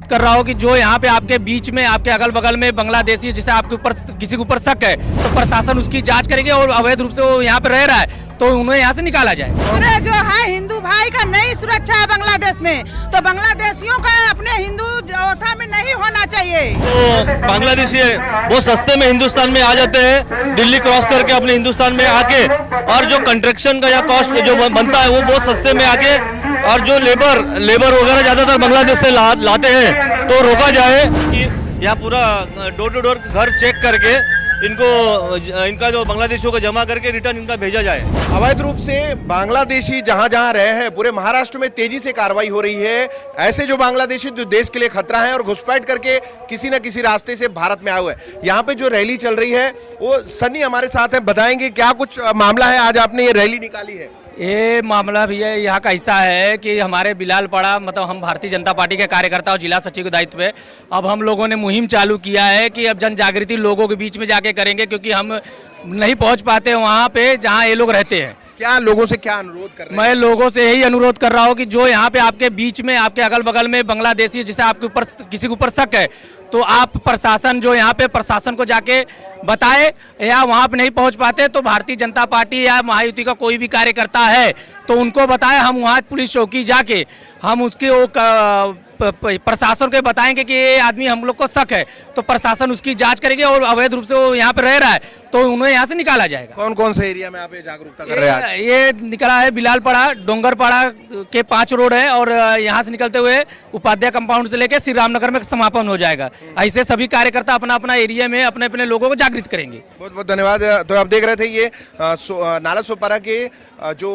अनुरोध कर रहा हूँ कि जो यहाँ पे आपके बीच में आपके अगल बगल में बांग्लादेशी जिसे आपके ऊपर किसी के ऊपर शक है तो प्रशासन उसकी जांच करेंगे और अवैध रूप से वो यहाँ पे रह रहा है तो उन्हें यहाँ से निकाला जाए। अरे जो है हिंदू भाई का नहीं सुरक्षा है बांग्लादेश में, तो बांग्लादेशियों का अपने हिंदू अवस्था में नहीं होना चाहिए। तो बांग्लादेशी बहुत सस्ते में हिंदुस्तान में आ जाते हैं, दिल्ली क्रॉस करके अपने हिंदुस्तान में आके, और जो कंस्ट्रक्शन का या कॉस्ट जो बनता है वो बहुत सस्ते में आके, और जो लेबर वगैरह ज्यादातर बांग्लादेश से लाते हैं तो रोका जाए कि यहाँ पूरा डोर टू डोर घर चेक करके इनका जो बांग्लादेशियों को जमा करके रिटर्न इनका भेजा जाए। अवैध रूप से बांग्लादेशी जहां जहां रहे हैं पूरे महाराष्ट्र में तेजी से कार्रवाई हो रही है। ऐसे जो बांग्लादेशी जो देश के लिए खतरा है और घुसपैठ करके किसी न किसी रास्ते से भारत में आए हुए हैं। यहाँ पे जो रैली चल रही है वो सनी हमारे साथ है, बताएंगे क्या कुछ मामला है, आज आपने ये रैली निकाली है। ये मामला भैया यहाँ का हिस्सा है कि हमारे बिलालपाड़ा मतलब हम भारतीय जनता पार्टी के कार्यकर्ता और जिला सचिव के दायित्व पे अब हम लोगों ने मुहिम चालू किया है कि अब जन जागृति लोगों के बीच में जाके करेंगे, क्योंकि हम नहीं पहुँच पाते वहाँ पे जहाँ ये लोग रहते हैं। क्या लोगों से क्या अनुरोध कर रहे हैं? मैं लोगों से यही अनुरोध कर रहा हूँ कि जो यहाँ पे आपके बीच में आपके अगल बगल में बांग्लादेशी जिसे आपके ऊपर किसी के ऊपर शक है तो आप प्रशासन जो यहाँ पे प्रशासन को जाके बताए, या वहाँ पे नहीं पहुँच पाते तो भारतीय जनता पार्टी या महायुति का कोई भी कार्यकर्ता है तो उनको बताए। हम वहाँ पुलिस चौकी जाके हम उसके प्रशासन को बताएंगे कि ये आदमी हम लोग को शक है तो प्रशासन उसकी जांच करेंगे और अवैध रूप से वो यहाँ पे रह रहा है तो उन्हें यहाँ से निकाला जाएगा। कौन कौन से एरिया में आप ये जागरूकता कर रहे हैं? ये निकला है बिलालपाड़ा, डोंगरपाड़ा के 5 रोड है और यहाँ से निकलते हुए उपाध्याय कंपाउंड से लेके श्री रामनगर में समापन हो जाएगा। ऐसे सभी कार्यकर्ता अपना अपना एरिया में अपने अपने लोगों को जागृत करेंगे। बहुत बहुत धन्यवाद। तो आप देख रहे थे ये नाला सोपारा के जो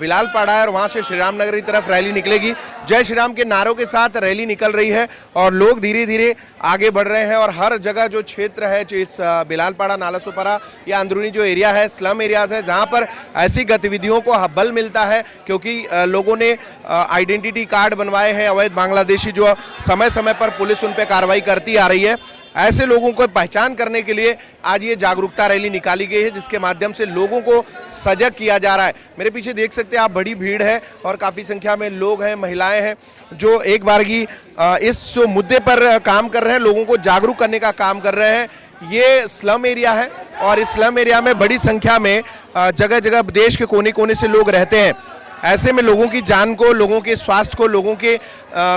बिलालपाड़ा है और वहाँ से श्री रामनगर की तरफ रैली निकलेगी। जय श्री राम के नारों के साथ रैली निकल रही है और लोग धीरे धीरे आगे बढ़ रहे हैं और हर जगह जो क्षेत्र है इस बिलालपाड़ा, नाला सोपारा या अंदरूनी जो एरिया है, स्लम एरियाज है, जहाँ पर ऐसी गतिविधियों को बल मिलता है क्योंकि लोगों ने आइडेंटिटी कार्ड बनवाए हैं अवैध बांग्लादेशी, जो समय समय पर पुलिस उन पर कार्रवाई करती आ रही है। ऐसे लोगों को पहचान करने के लिए आज ये जागरूकता रैली निकाली गई है जिसके माध्यम से लोगों को सजग किया जा रहा है। मेरे पीछे देख सकते हैं आप, बड़ी भीड़ है और काफ़ी संख्या में लोग हैं, महिलाएं हैं जो एक बार की इस मुद्दे पर काम कर रहे हैं, लोगों को जागरूक करने का काम कर रहे हैं। ये स्लम एरिया है और इस स्लम एरिया में बड़ी संख्या में जगह जगह देश के कोने कोने से लोग रहते हैं। ऐसे में लोगों की जान को, लोगों के स्वास्थ्य को, लोगों के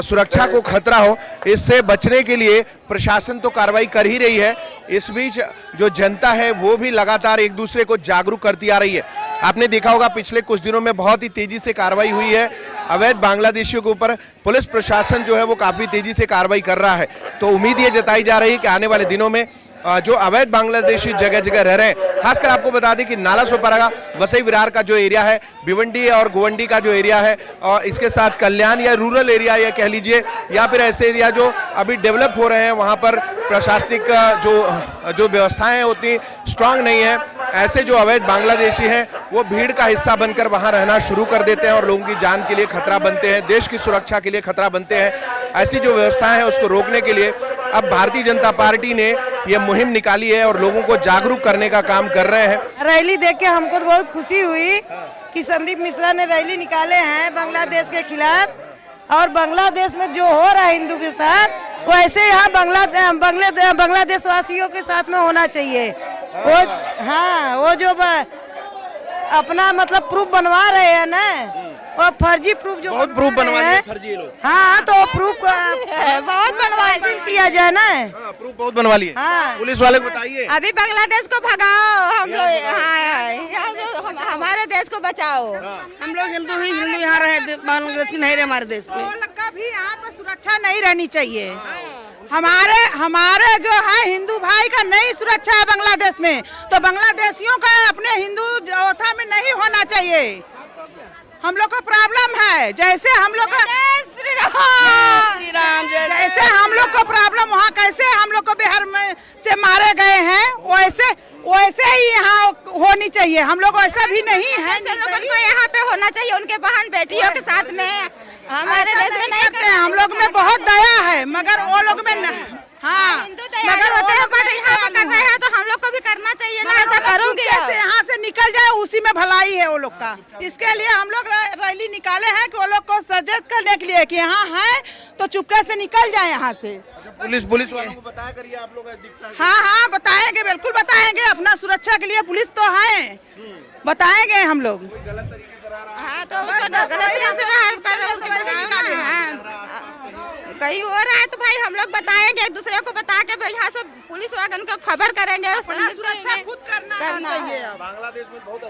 सुरक्षा को खतरा हो, इससे बचने के लिए प्रशासन तो कार्रवाई कर ही रही है। इस बीच जो जनता है वो भी लगातार एक दूसरे को जागरूक करती आ रही है। आपने देखा होगा पिछले कुछ दिनों में बहुत ही तेजी से कार्रवाई हुई है अवैध बांग्लादेशियों के ऊपर। पुलिस प्रशासन जो है वो काफ़ी तेजी से कार्रवाई कर रहा है। तो उम्मीद ये जताई जा रही है कि आने वाले दिनों में जो अवैध बांग्लादेशी जगह जगह रह रहे हैं, खासकर आपको बता दें कि नाला सोपारा का वसई विरार का जो एरिया है, भिवंडी और गोवंडी का जो एरिया है, और इसके साथ कल्याण या रूरल एरिया या कह लीजिए, या फिर ऐसे एरिया जो अभी डेवलप हो रहे हैं, वहाँ पर प्रशासनिक जो व्यवस्थाएं उतनी स्ट्रांग नहीं है। ऐसे जो अवैध बांग्लादेशी हैं वो भीड़ का हिस्सा बनकर वहाँ रहना शुरू कर देते हैं और लोगों की जान के लिए खतरा बनते हैं, देश की सुरक्षा के लिए खतरा बनते हैं। ऐसी जो व्यवस्थाएं हैं उसको रोकने के लिए अब भारतीय जनता पार्टी ने ये मुहिम निकाली है और लोगों को जागरूक करने का काम कर रहे हैं। रैली देख के हमको तो बहुत खुशी हुई कि संदीप मिश्रा ने रैली निकाले हैं बांग्लादेश के खिलाफ, और बांग्लादेश में जो हो रहा है हिंदू के साथ वैसे यहाँ बांग्लादेश वासियों के साथ में होना चाहिए। वो जो अपना मतलब प्रूफ बनवा रहे हैं ना, और फर्जी प्रूफ जो बहुत प्रूफ बनवा लिए फर्जी लोग। हाँ, तो प्रूफ बहुत बनवा किया जाए ना। प्रूफ बहुत बनवा लिए। हाँ, पुलिस वाले को बताइए अभी बांग्लादेश को भगाओ, हम लोग हमारे देश को बचाओ। हम लोग हिंदू यहाँ रहे, बांग्लादेशी नहीं रहे हमारे देश में। कभी यहाँ पर सुरक्षा नहीं रहनी चाहिए। हमारे जो है हिंदू भाई का नहीं सुरक्षा है बांग्लादेश में, तो बांग्लादेशियों का अपने हिंदू अवस्था में नहीं होना चाहिए। हम लोग का प्रॉब्लम है, जैसे हम लोग का जैसे हम लोग को प्रॉब्लम वहाँ कैसे हम लोग को बिहार में से मारे गए हैं वैसे ही यहाँ होनी चाहिए। हम लोग ऐसा भी नहीं है, लोगों को यहाँ पे होना चाहिए उनके बहन बेटियों के साथ में। हमारे देश में नहीं करते, हम लोग में बहुत दया है मगर वो लोग में मगर होते हैं, बट यहाँ पे कर रहे हैं तो हम लोग को भी करना चाहिए ना। ऐसा करोगे यहाँ से निकल निकल जाए उसी में भलाई है वो लोग का। इसके लिए हम लोग रैली निकाले हैं कि वो लोग को सजग करने के लिए कि यहाँ है तो चुपके से निकल जाए यहाँ से। पुलिस वालों को बताया करिए आप लोग, दिखता है। हाँ बताएंगे, बिल्कुल बताएंगे, अपना सुरक्षा के लिए पुलिस तो है, बताएंगे हम लोग। हाँ तो उसको गलत तरीके से कहीं हो रहा है तो भाई हम लोग बताएंगे, एक दूसरे को बता के भाई यहाँ से पुलिस वागन को खबर करेंगे। सुरक्षा खुद करना चाहिए। बांग्लादेश में बहुत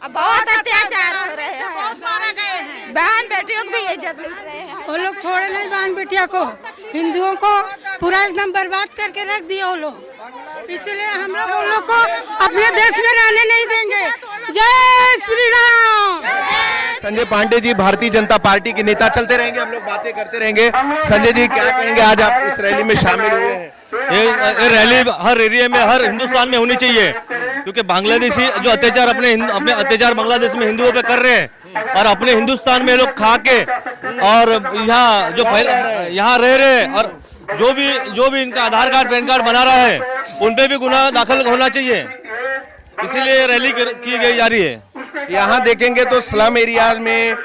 बहुत अत्याचार हो रहे हैं, बहुत मारे गए हैं, बहन बेटियों को भी इज्जत लूट रहे हैं। वो लोग छोड़े नहीं बहन बेटिया को, हिंदुओं को पूरा एकदम बर्बाद करके रख दिए वो लोग। इसलिए हम लोग उन लोग को अपने देश में रहने नहीं देंगे। जय श्री राम। संजय पांडे जी भारतीय जनता पार्टी के नेता, चलते रहेंगे हम लोग, बातें करते रहेंगे। संजय जी क्या कहेंगे, आज आप इस रैली में शामिल हुए हैं? ये रैली हर एरिया में, हर हिंदुस्तान में होनी चाहिए, क्योंकि बांग्लादेशी जो अत्याचार अपने अत्याचार बांग्लादेश में हिंदुओं पे कर रहे हैं और अपने हिंदुस्तान में लोग खा के और यहाँ जो यहाँ रह रहे हैं और जो भी इनका आधार कार्ड पैन कार्ड बना रहा है उन पे भी गुनाह दाखिल होना चाहिए, इसीलिए रैली की गई जा रही है। यहाँ देखेंगे तो स्लम एरियाज में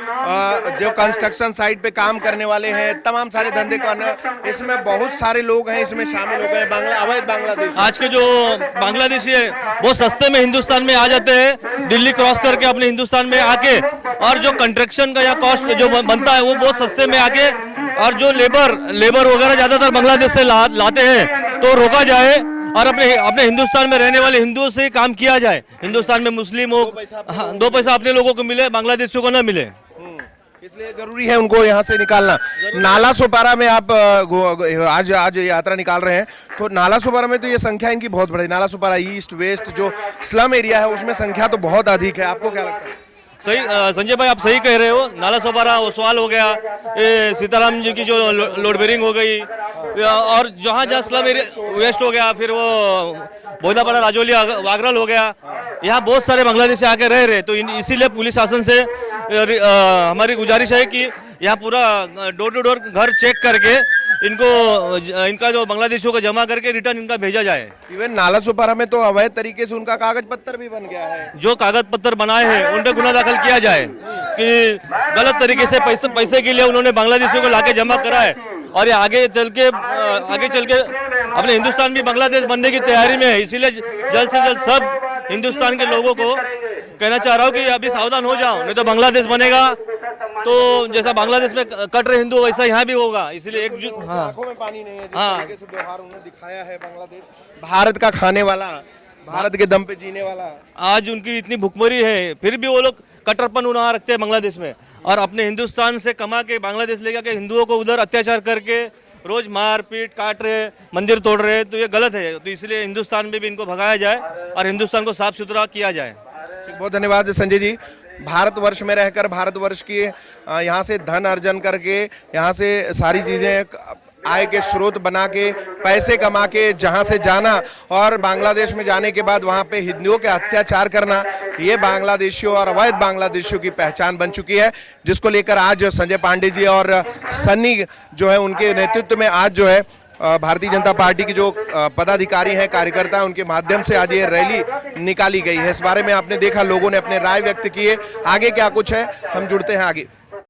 जो कंस्ट्रक्शन साइट पे काम करने वाले हैं, तमाम सारे धंधे करने, इसमें बहुत सारे लोग हैं, इसमें शामिल हो गए अवैध बांग्लादेश। आज के जो बांग्लादेशी है वो सस्ते में हिंदुस्तान में आ जाते हैं, दिल्ली क्रॉस करके अपने हिंदुस्तान में आके, और जो कंस्ट्रक्शन का या कॉस्ट जो बनता है वो बहुत सस्ते में आके, और जो लेबर वगैरह ज्यादातर बांग्लादेश से लाते हैं तो रोका जाए और अपने हिंदुस्तान में रहने वाले हिंदुओं से काम किया जाए। हिंदुस्तान में मुस्लिम हो, दो पैसा अपने लोगों को मिले, बांग्लादेशियों को ना मिले, इसलिए जरूरी है उनको यहाँ से निकालना। नाला सोपारा में आप आज यात्रा निकाल रहे हैं, तो नाला सोपारा में तो ये संख्या इनकी बहुत बड़ी, नाला सोपारा ईस्ट वेस्ट जो स्लम एरिया है उसमें संख्या तो बहुत अधिक है। आपको क्या लगता है? सही संजय भाई, आप सही कह रहे हो। नाला सोपारा ओसवाल हो गया, सीताराम जी की जो लोड बेरिंग हो गई, और जहाँ स्लम एरिया वेस्ट हो गया, फिर वो बोधापाड़ा राजौली वागरल हो गया, यहाँ बहुत सारे बांग्लादेशी आके रह रहे। तो इसीलिए पुलिस शासन से हमारी गुजारिश है कि यहाँ पूरा डोर टू डोर घर चेक करके इनका जो बांग्लादेशियों को जमा करके रिटर्न इनका भेजा जाए। इवन नाला सोपारा में तो अवैध तरीके से उनका कागज पत्तर भी बन गया है। जो कागज पत्तर बनाए हैं उन पे गुनाह दाखिल किया जाए कि गलत तरीके से पैसे के लिए उन्होंने बांग्लादेशियों को लाके जमा करा है, और ये आगे चल के अपने हिंदुस्तान भी बांग्लादेश बनने की तैयारी में है। इसीलिए जल्द से जल्द सब हिंदुस्तान के लोगों को कहना चाह रहा हूँ कि अभी सावधान हो जाओ, नहीं तो बांग्लादेश बनेगा तो जैसा बांग्लादेश में कट रहे हिंदू वैसा यहाँ भी होगा। इसलिए एकजुट, आंखों में पानी नहीं है, जिस हाँ। तरीके से व्यवहार उन्होंने दिखाया है। बांग्लादेश भारत का खाने वाला, भारत के दम पे जीने वाला, आज उनकी इतनी भुखमरी है फिर भी वो लोग कट्टरपन उन्हें रखते हैं बांग्लादेश में, और अपने हिंदुस्तान से कमा के बांग्लादेश ले जाके हिंदुओं को उधर अत्याचार करके रोज मार पीट काट रहे, मंदिर तोड़ रहे, तो ये गलत है। तो इसलिए हिंदुस्तान में भी इनको भगाया जाए और हिंदुस्तान को साफ सुथरा किया जाए। बहुत धन्यवाद संजय जी। भारतवर्ष में रहकर भारतवर्ष की यहाँ से धन अर्जन करके, यहाँ से सारी चीज़ें आय के स्रोत बना के, पैसे कमा के जहाँ से जाना और बांग्लादेश में जाने के बाद वहाँ पे हिंदुओं के अत्याचार करना, ये बांग्लादेशियों और अवैध बांग्लादेशियों की पहचान बन चुकी है, जिसको लेकर आज संजय पांडे जी और सन्नी जो है उनके नेतृत्व में आज जो है भारतीय जनता पार्टी की जो पदाधिकारी हैं, कार्यकर्ता हैं, उनके माध्यम से आज ये रैली निकाली गई है। इस बारे में आपने देखा, लोगों ने अपने राय व्यक्त किए। आगे क्या कुछ है, हम जुड़ते हैं आगे।